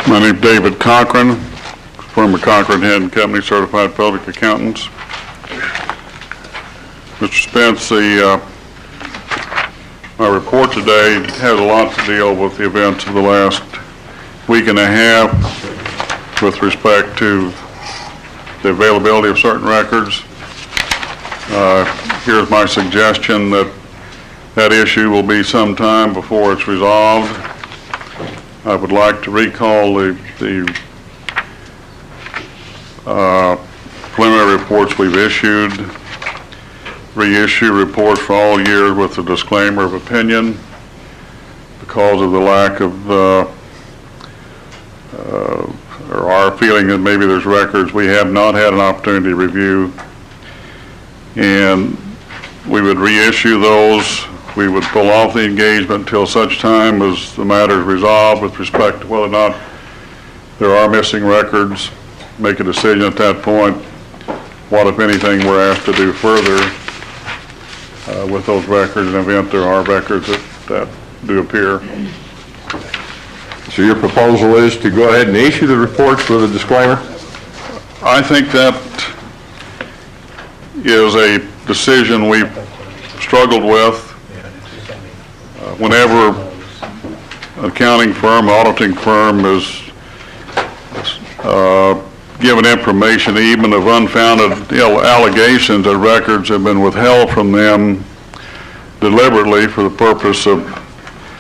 My name is David Cochran, firm of Cochran, Head and Company, Certified Public Accountants. Mr. Spence, my report today has a lot to deal with the events of the last week and a half with respect to the availability of certain records. Here's my suggestion that that issue will be some time before it's resolved. I would like to recall the preliminary reports we've issued, reissue reports for all years with a disclaimer of opinion because of the lack of, or our feeling that maybe there's records we have not had an opportunity to review. And we would reissue those. We would pull off the engagement until such time as the matter is resolved with respect to whether or not there are missing records, make a decision at that point, what, if anything, we're asked to do further with those records in the event there are records that do appear. So your proposal is to go ahead and issue the reports with a disclaimer? I think that is a decision we've struggled with. Whenever an accounting firm, auditing firm is given information, even of unfounded allegations that records have been withheld from them deliberately for the purpose of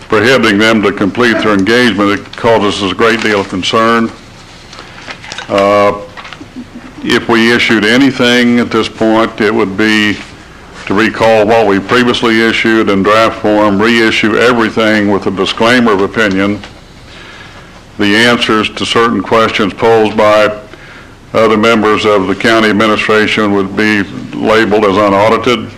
prohibiting them to complete their engagement, it causes us a great deal of concern. If we issued anything at this point, it would be to recall what we previously issued in draft form, reissue everything with a disclaimer of opinion. The answers to certain questions posed by other members of the county administration would be labeled as unaudited.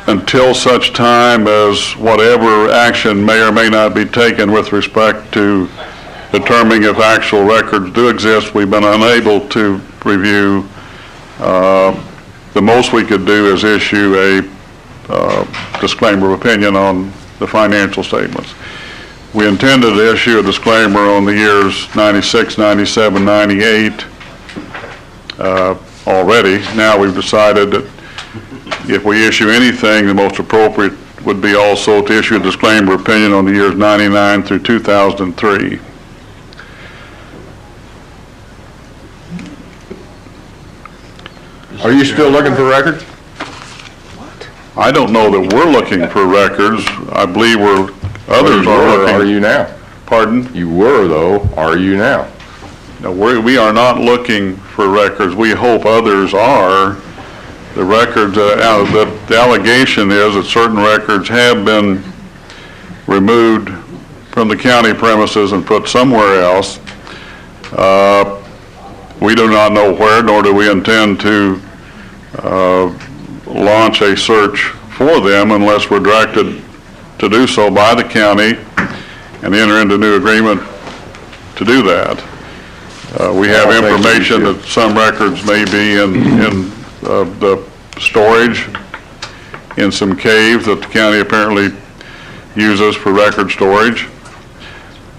Until such time as whatever action may or may not be taken with respect to determining if actual records do exist, we've been unable to review. The most we could do is issue a disclaimer of opinion on the financial statements. We intended to issue a disclaimer on the years 96, 97, 98 already. Now we've decided that if we issue anything, the most appropriate would be also to issue a disclaimer of opinion on the years 99 through 2003. Are you still looking for records? What? I don't know that we're looking for records. I believe others are looking. Are you now? Pardon? You were, though. Are you now? No, we are not looking for records. We hope others are. The records, the allegation is that certain records have been removed from the county premises and put somewhere else. We do not know where, nor do we intend to launch a search for them unless we're directed to do so by the county and enter into a new agreement to do that. We have information that some records may be in the storage in some caves that the county apparently uses for record storage.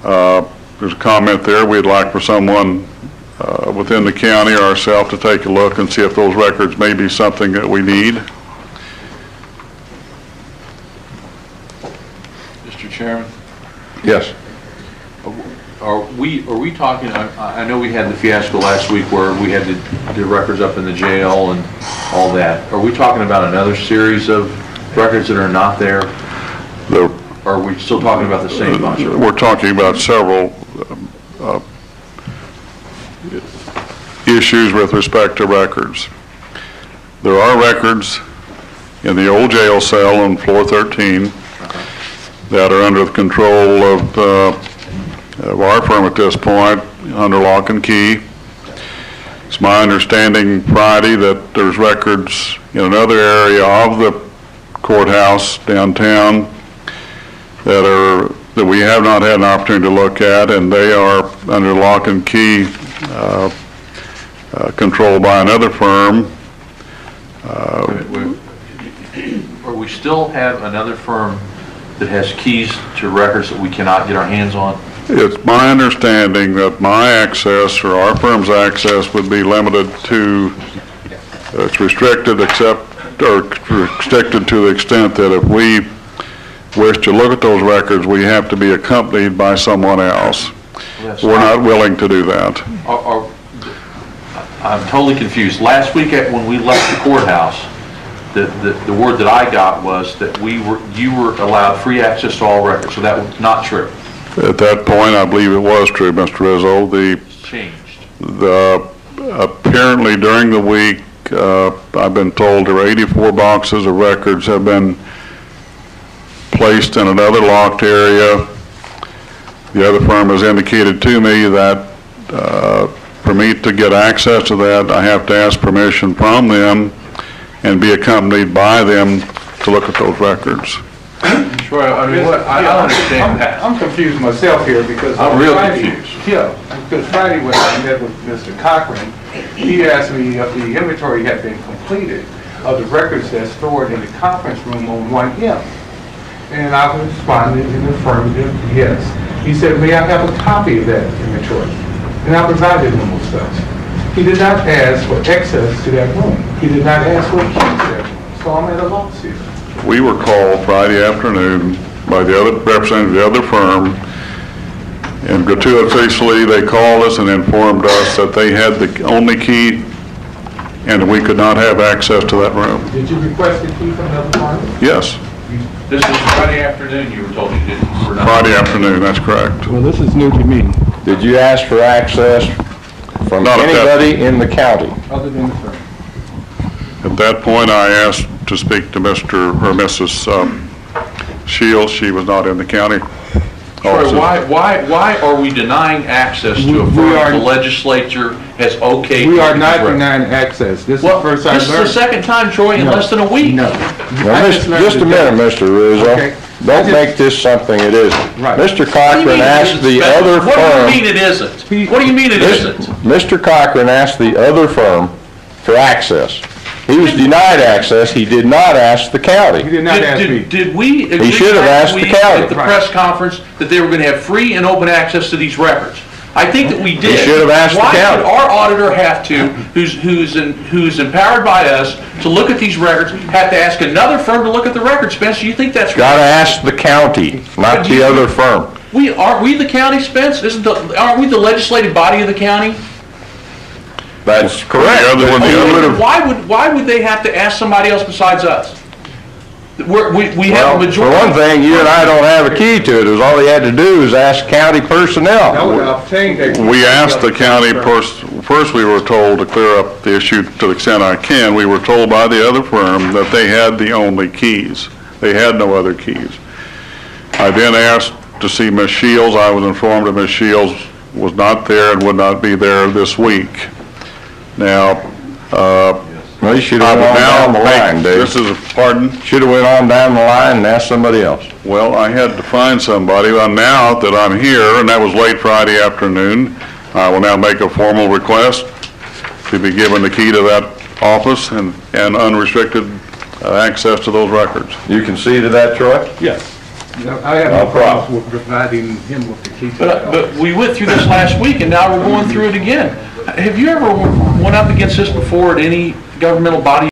There's a comment there. We'd like for someone within the county or ourselves to take a look and see if those records may be something that we need. Mr. Chairman? Yes. Are we talking, I know we had the fiasco last week where we had the records up in the jail and all that. Are we talking about another series of records that are not there? Or are we still talking about the same bunch? We're talking about several issues with respect to records. There are records in the old jail cell on floor 13 that are under the control of our firm at this point, under lock and key. It's my understanding, Friday, that there's records in another area of the courthouse downtown that we have not had an opportunity to look at, and they are under lock and key controlled by another firm. Or we still have another firm that has keys to records that we cannot get our hands on? It's my understanding that my access or our firm's access would be limited to, it's restricted restricted to the extent that if we wish to look at those records, we have to be accompanied by someone else. We're not willing to do that. I'm totally confused. Last week when we left the courthouse, the word that I got was that you were allowed free access to all records, so that was not true. At that point, I believe it was true, Mr. Rizzo. Changed. Apparently during the week, I've been told there are 84 boxes of records have been placed in another locked area. The other firm has indicated to me that for me to get access to that, I have to ask permission from them and be accompanied by them to look at those records. Troy, I mean, I don't understand that. I'm confused myself here because I'm real confused. Yeah, because Friday when I met with Mr. Cochran, he asked me if the inventory had been completed of the records that's stored in the conference room on 1M. And I responded in the affirmative, yes. He said, may I have a copy of that inventory? And I provided him with such. He did not ask for access to that room. He did not ask for a key to that room. So I'm at a loss here. We were called Friday afternoon by the other representative of the other firm, and gratuitously they called us and informed us that they had the only key and that we could not have access to that room. Did you request a key from the other party? Yes. This was Friday afternoon, you were told you didn't. Friday afternoon, that's correct. Well, this is new to me. Did you ask for access from Not at that- anybody in the county? Other than the firm. At that point, I asked to speak to Mr. or Mrs. Shields. She was not in the county. Troy, why are we denying access to a We firm are- the legislature has okayed? We are to not use records? denying access. This is the Well, first I this is the learned. second time, Troy, in No. less than a week. No. Now, I just learned just a today. minute, Mr. Rizzo. Okay. Don't make this something it isn't. Right. Mr. What do you Cochran mean it asked isn't the special? other What do you mean firm, it isn't? What do you mean it isn't? Mr. Cochran asked the other firm for access. He was denied access. He did not ask the He county. did not ask me. Did we agree should have last asked the week county. at the Right. press conference that they were going to have free and open access to these records? I think that we did. should have asked the Why county. should our auditor have to, who's empowered by us to look at these records, have to ask another firm to look at the records? Spencer, you think that's Gotta right? ask the county, not the other firm. Aren't we the county, Spence? Aren't we the legislative body of the county? That's correct. The other one- You would've- Why would they have to ask somebody else besides us? We have Well, a for majority. one thing, you and I don't have a key to it. It was all he had to do was ask county I personnel. would have obtained that. We asked the county, first we were told to clear up the issue to the extent I can. We were told by the other firm that they had the only keys. They had no other keys. I then asked to see Ms. Shields. I was informed that Ms. Shields was not there and would not be there this week. Now, Well, you should I have would went on down now the line, make, Dave. this is, pardon? Should have went on down the line and asked somebody else. Well, I had to find somebody. Well, now that I'm here, and that was late Friday afternoon, I will now make a formal request to be given the key to that office and unrestricted access to those records. You can see to that, Troy? Yes. I have No no problem. problems with providing him with the key to that. But we went through this last week, and now we're going through it again. Have you ever went up against this before at any governmental body